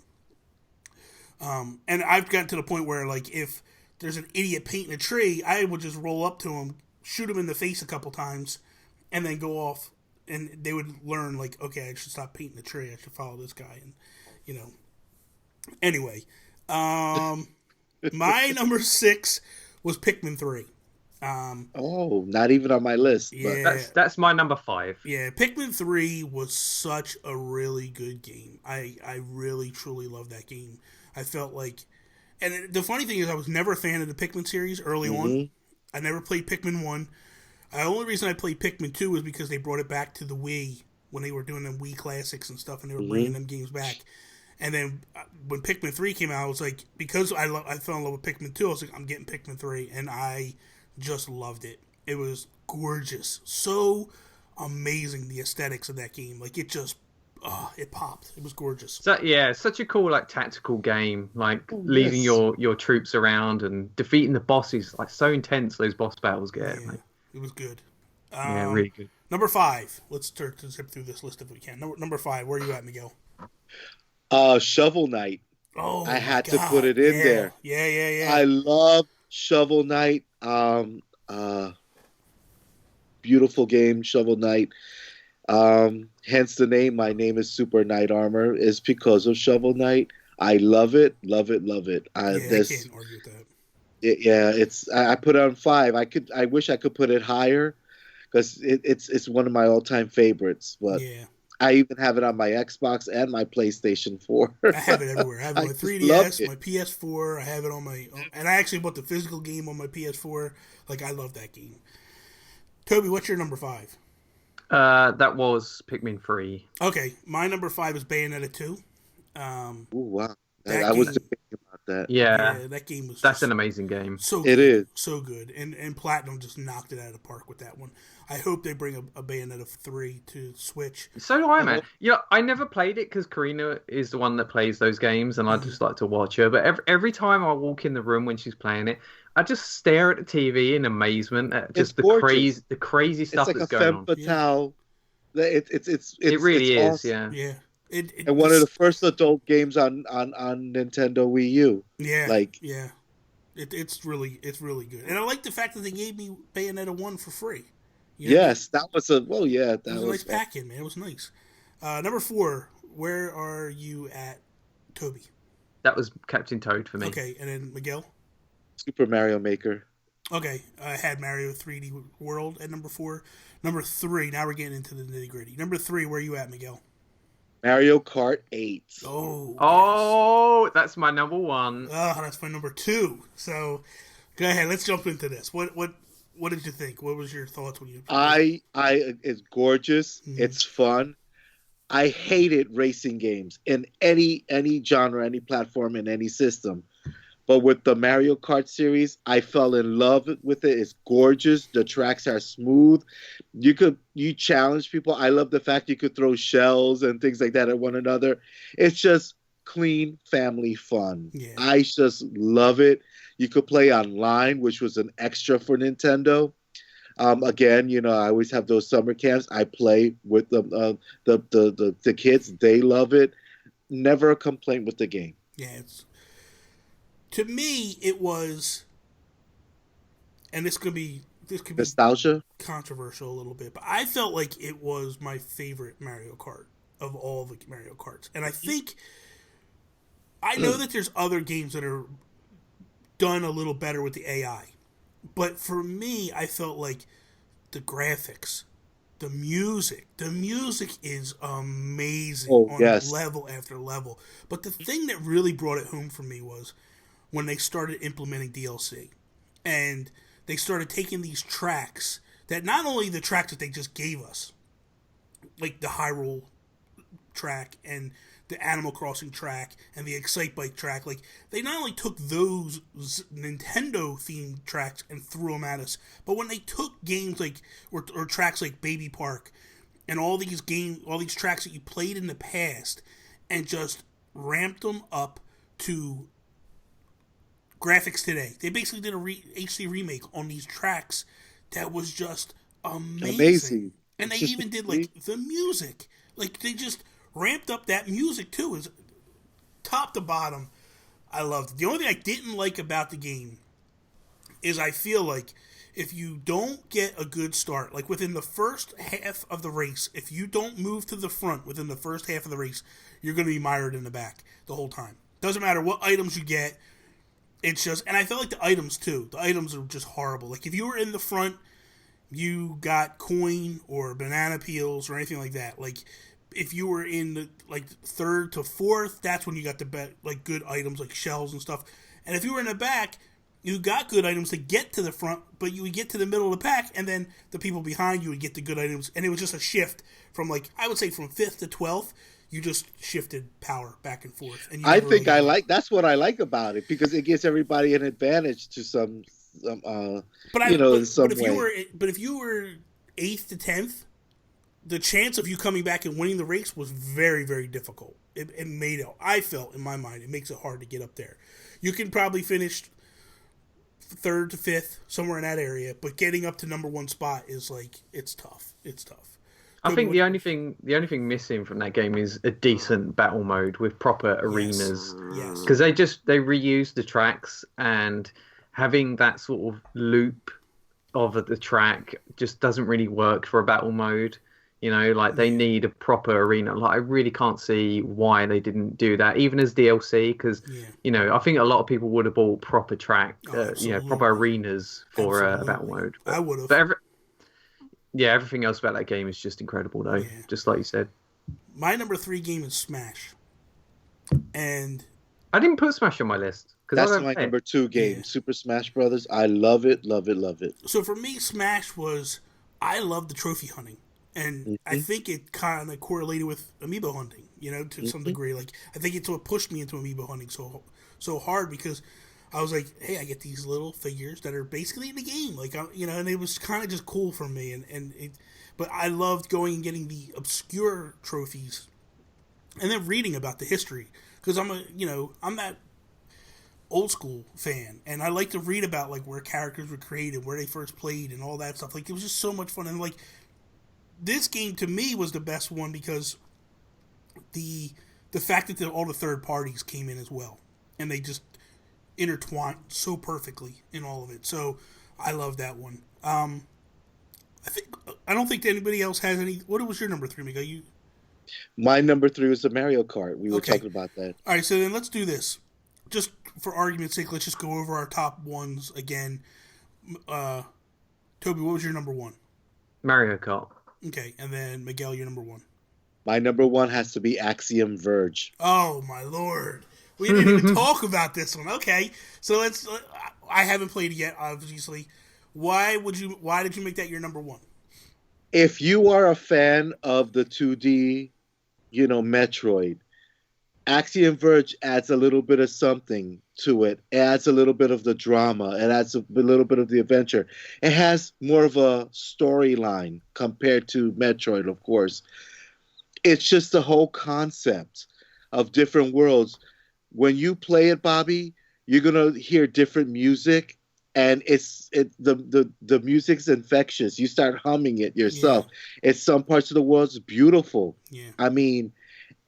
And I've gotten to the point where, like, if there's an idiot painting a tree, I would just roll up to him, shoot him in the face a couple times, and then go off. And they would learn, like, okay, I should stop painting the tree. I should follow this guy. And, you know. Anyway. My number 6 was Pikmin 3. Not even on my list. Yeah, but that's my number 5. Yeah, Pikmin 3 was such a really good game. I really, truly loved that game. I felt like... And the funny thing is, I was never a fan of the Pikmin series early on. I never played Pikmin 1. The only reason I played Pikmin 2 was because they brought it back to the Wii when they were doing them Wii Classics and stuff, and they were bringing them games back. And then when Pikmin 3 came out, I was like, because I fell in love with Pikmin 2, I was like, I'm getting Pikmin 3, and I just loved it. It was gorgeous. So amazing, the aesthetics of that game. Like, it just, it popped. It was gorgeous. So, yeah, such a cool, like, tactical game. Like, leading your troops around and defeating the bosses. Like, so intense those boss battles get. Yeah, like, it was good. Yeah, really good. Number 5. Let's start to zip through this list if we can. Number 5, where are you at, Miguel? Shovel Knight. Oh, I had to put it in there. Yeah. I love Shovel Knight. Beautiful game, Shovel Knight. Hence the name. My name is Super Knight Armor is because of Shovel Knight. I love it. I can't argue with that. I put it on 5. I wish I could put it higher because it's one of my all-time favorites. But yeah. I even have it on my Xbox and my PlayStation 4. I have it everywhere. I have it on my 3DS, my PS4. I have it on my... And I actually bought the physical game on my PS4. Like, I love that game. Toby, what's your number 5? That was Pikmin 3. Okay, my number 5 is Bayonetta 2. Oh, wow. I was thinking about that. Yeah, that game was... That's an amazing game. So good. It is. So good. And Platinum just knocked it out of the park with that one. I hope they bring a Bayonetta 3 to Switch. So do I, man. Yeah, I never played it because Karina is the one that plays those games, and I just like to watch her. But every time I walk in the room when she's playing it, I just stare at the TV in amazement at just the crazy stuff that's going on. It's like a femme fatale. It really is, awesome. Yeah. And one of the first adult games on Nintendo Wii U. Yeah. It's really good. And I like the fact that they gave me Bayonetta 1 for free. Yes, that was a nice pack-in, man. It was nice. Number 4, where are you at, Toby? That was Captain Toad for me. Okay, and then Miguel? Super Mario Maker. Okay, I had Mario 3D World at number 4. Number 3, now we're getting into the nitty-gritty. Number 3, where are you at, Miguel? Mario Kart 8. Oh, yes. That's my number 1. Oh, that's my number 2. So, go ahead, let's jump into this. What did you think? What was your thoughts when you... It's gorgeous. Mm-hmm. It's fun. I hated racing games in any genre, any platform, in any system. But with the Mario Kart series, I fell in love with it. It's gorgeous. The tracks are smooth. You challenge people. I love the fact you could throw shells and things like that at one another. It's just clean family fun. Yeah. I just love it. You could play online, which was an extra for Nintendo. Again, I always have those summer camps. I play with the kids. They love it. Never a complaint with the game. Yeah, to me, it was, and this could be nostalgia, controversial a little bit, but I felt like it was my favorite Mario Kart of all the Mario Karts. And I know that there's other games that are done a little better with the AI. But for me, I felt like the graphics, the music is amazing level after level. But the thing that really brought it home for me was when they started implementing DLC. And they started taking these tracks that not only the tracks that they just gave us, like the Hyrule track and the Animal Crossing track and the Excitebike track, like they not only took those Nintendo themed tracks and threw them at us, but when they took games like or tracks like Baby Park and all these tracks that you played in the past and just ramped them up to graphics today. They basically did a HD remake on these tracks that was just amazing. And they even did, like, the music. Like, they just ramped up that music, too. Is top to bottom, I loved it. The only thing I didn't like about the game is I feel like if you don't get a good start, like within the first half of the race, if you don't move to the front within the first half of the race, you're going to be mired in the back the whole time. Doesn't matter what items you get. It's just, and I felt like the items, too. The items are just horrible. Like, if you were in the front, you got coin or banana peels or anything like that. Like, if you were in the, like, third to fourth, that's when you got the like good items like shells and stuff. And if you were in the back, you got good items to get to the front, but you would get to the middle of the pack, and then the people behind you would get the good items. And it was just a shift from, like, I would say from 5th to 12th. You just shifted power back and forth. And I think that's what I like about it, because it gives everybody an advantage to some in some way. But if you were 8th to 10th, the chance of you coming back and winning the race was very, very difficult. It made it, I felt in my mind, it makes it hard to get up there. You can probably finish 3rd to 5th, somewhere in that area, but getting up to number 1 spot is like, it's tough. It's tough. I think the only thing missing from that game is a decent battle mode with proper arenas. Yes. Because they reuse the tracks, and having that sort of loop of the track just doesn't really work for a battle mode. You know, like they need a proper arena. Like I really can't see why they didn't do that, even as DLC. Because you know, I think a lot of people would have bought proper proper arenas for a battle mode. I would have. Yeah, everything else about that game is just incredible, though. Yeah. Just like you said. My number 3 game is Smash, and I didn't put Smash on my list because that's my number 2 game, Super Smash Brothers. I love it, love it, love it. So for me, Smash was I love the trophy hunting, and I think it kind of correlated with amiibo hunting, you know, to some degree. Like I think it's what pushed me into amiibo hunting so hard because I was like, hey, I get these little figures that are basically in the game, like and it was kind of just cool for me, but I loved going and getting the obscure trophies, and then reading about the history because I'm that old school fan, and I like to read about like where characters were created, where they first played, and all that stuff. Like it was just so much fun, and like this game to me was the best one because the fact that all the third parties came in as well, and they just intertwined so perfectly in all of it. So I love that one. I don't think anybody else has any. What was your number 3, Miguel? My number 3 was the Mario Kart. We were talking about that. All right, so then let's do this. Just for argument's sake, let's just go over our top ones again. Toby, what was your number 1? Mario Kart. Okay, and then Miguel, your number 1. My number 1 has to be Axiom Verge. Oh my lord. We didn't even talk about this one. Okay, so I haven't played it yet, obviously. Why did you make that your number 1? If you are a fan of the 2D, Metroid, Axiom Verge adds a little bit of something to it. It adds a little bit of the drama. It adds a little bit of the adventure. It has more of a storyline compared to Metroid, of course. It's just the whole concept of different worlds. When you play it, Bobby, you're gonna hear different music, and the music's infectious. You start humming it yourself. Yeah. It's some parts of the world is beautiful. Yeah. I mean,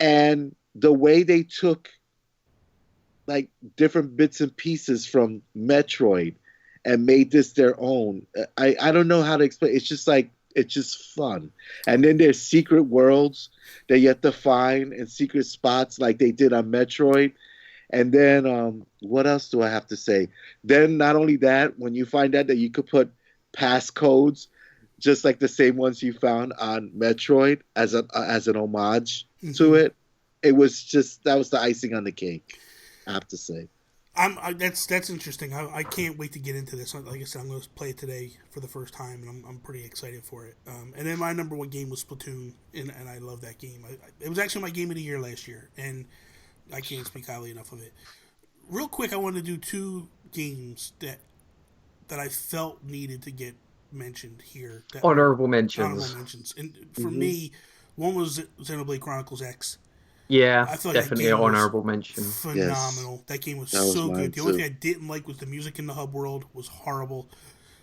and the way they took like different bits and pieces from Metroid and made this their own. I don't know how to explain. It's just fun. And then there's secret worlds that you have to find and secret spots like they did on Metroid. And then what else do I have to say? Then not only that, when you find out that you could put passcodes just like the same ones you found on Metroid as an homage to it, that was the icing on the cake, I have to say. That's interesting. I can't wait to get into this. Like I said, I'm going to play it today for the first time, and I'm pretty excited for it. And then my number 1 game was Splatoon, and I love that game. It was actually my game of the year last year, and I can't speak highly enough of it. Real quick, I wanted to do 2 games that I felt needed to get mentioned here. Honorable mentions. And for me, one was Xenoblade Chronicles X. Yeah, definitely an honorable mention. Phenomenal. Yes. That game was so good. The only thing I didn't like was the music in the hub world was horrible.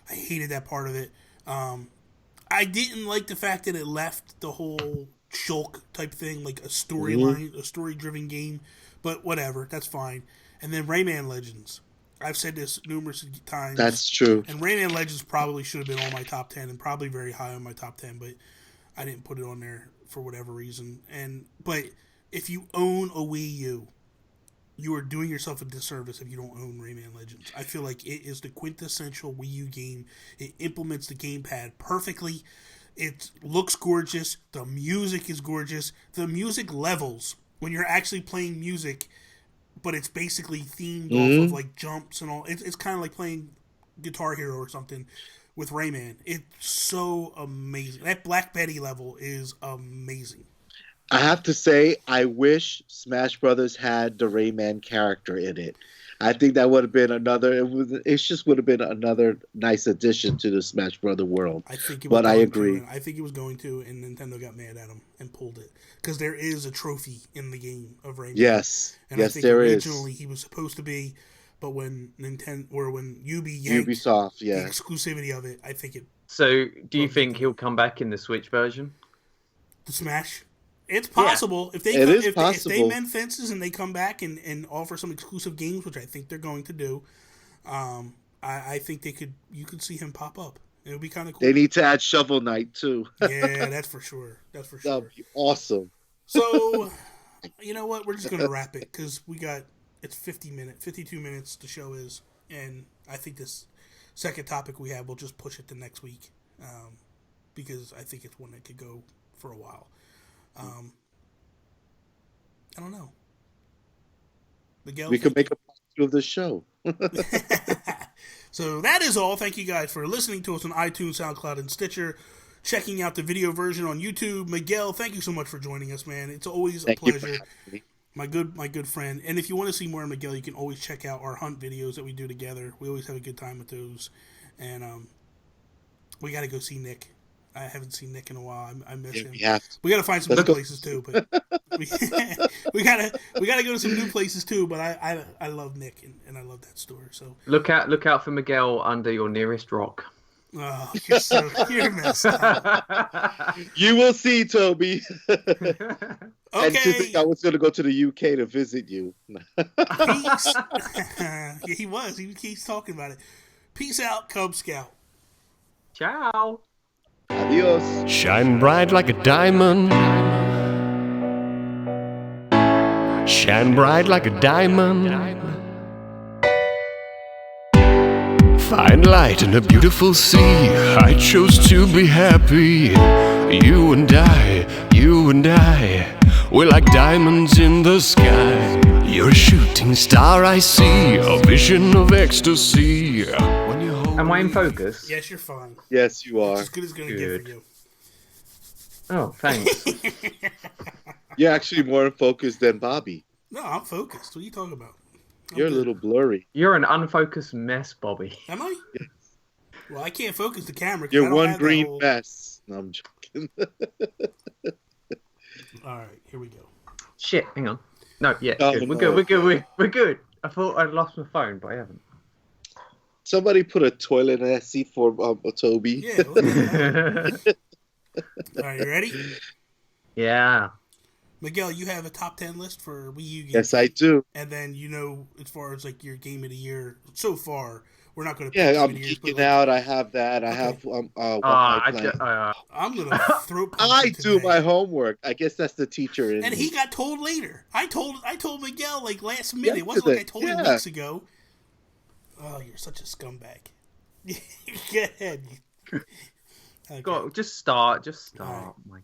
I hated that part of it. I didn't like the fact that it left the whole Shulk type thing, like a storyline, a story-driven game. But whatever, that's fine. And then Rayman Legends. I've said this numerous times. That's true. And Rayman Legends probably should have been on my top 10 and probably very high on my top 10, but I didn't put it on there for whatever reason. But if you own a Wii U, you are doing yourself a disservice if you don't own Rayman Legends. I feel like it is the quintessential Wii U game. It implements the gamepad perfectly. It looks gorgeous. The music is gorgeous. The music levels when you're actually playing music, but it's basically themed off of like jumps and all. It's kind of like playing Guitar Hero or something with Rayman. It's so amazing. That Black Betty level is amazing. I have to say, I wish Smash Brothers had the Rayman character in it. I think that would have been another. It just would have been another nice addition to the Smash Brother world. I think, but I agree. I think it was going to, and Nintendo got mad at him and pulled it because there is a trophy in the game of Rayman. Yes, and yes, I think there originally is. he was supposed to be, but when Ubisoft, the exclusivity of it, I think it. So, do you think he'll come back in the Switch version? The Smash. It's possible if they mend fences and they come back and offer some exclusive games, which I think they're going to do. I think you could see him pop up. It would be kind of cool. They need to add Shovel Knight too. Yeah, that's for sure. That'd be awesome. So, you know what? We're just gonna wrap it because it's 52 minutes. The show is, and I think this second topic we have, we'll just push it to next week because I think it's one that could go for a while. I don't know. Miguel, we could make a part two of the show. So that is all. Thank you guys for listening to us on iTunes, SoundCloud, and Stitcher. Checking out the video version on YouTube. Miguel, thank you so much for joining us, man. It's always a pleasure. My good friend. And if you want to see more of Miguel, you can always check out our hunt videos that we do together. We always have a good time with those. And we got to go see Nick. I haven't seen Nick in a while. I miss him. We got to find some new places too, but we gotta go to some new places too. But I love Nick and I love that store. So look out for Miguel under your nearest rock. Oh, you're messed up. You will see, Toby. Okay. And to think I was going to go to the UK to visit you. Yeah, he was. He keeps talking about it. Peace out, Cub Scout. Ciao. Adios. Shine bright like a diamond. Shine bright like a diamond. Find light in a beautiful sea. I chose to be happy. You and I, we're like diamonds in the sky. You're a shooting star, I see, a vision of ecstasy. When you hold Am I in focus? Yes, you're fine. Yes, you are. As good as gonna get for you. Oh, thanks. You're actually more in focus than Bobby. No, I'm focused. What are you talking about? You're a little blurry. You're an unfocused mess, Bobby. Am I? Yes. Well, I can't focus the camera. You're one green mess. No, I'm joking. All right, here we go. Shit, hang on. No, yeah, Oh, good. no. We're good. We're good. I thought I'd lost my phone, but I haven't. Somebody put a toilet in that seat for Toby. Yeah. Look at that. All right, you ready? Yeah. Miguel, you have a top 10 list for Wii U games. Yes, I do. And then, as far as like your game of the year so far, we're not going to. Yeah, I'm geeking out. I have that. I have. I'm gonna throw. I do my homework. I guess that's the teacher in And me. he got told later. I told Miguel like last minute. It wasn't like I told him weeks ago. Oh, you're such a scumbag. Go ahead. Okay. Go, just start. Right.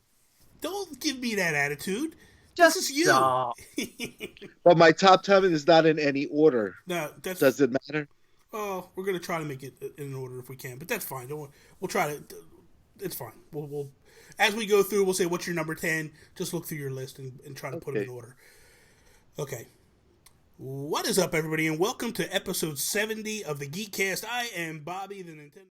Don't give me that attitude. Just this is you. start. But my top 10 is not in any order. No, does it matter? Oh, we're gonna try to make it in order if we can, but that's fine. We'll try to. It's fine. We'll as we go through, we'll say what's your number 10. Just look through your list and try to put them in order. Okay. What is up, everybody, and welcome to episode 70 of the Geekcast. I am Bobby, the Nintendo.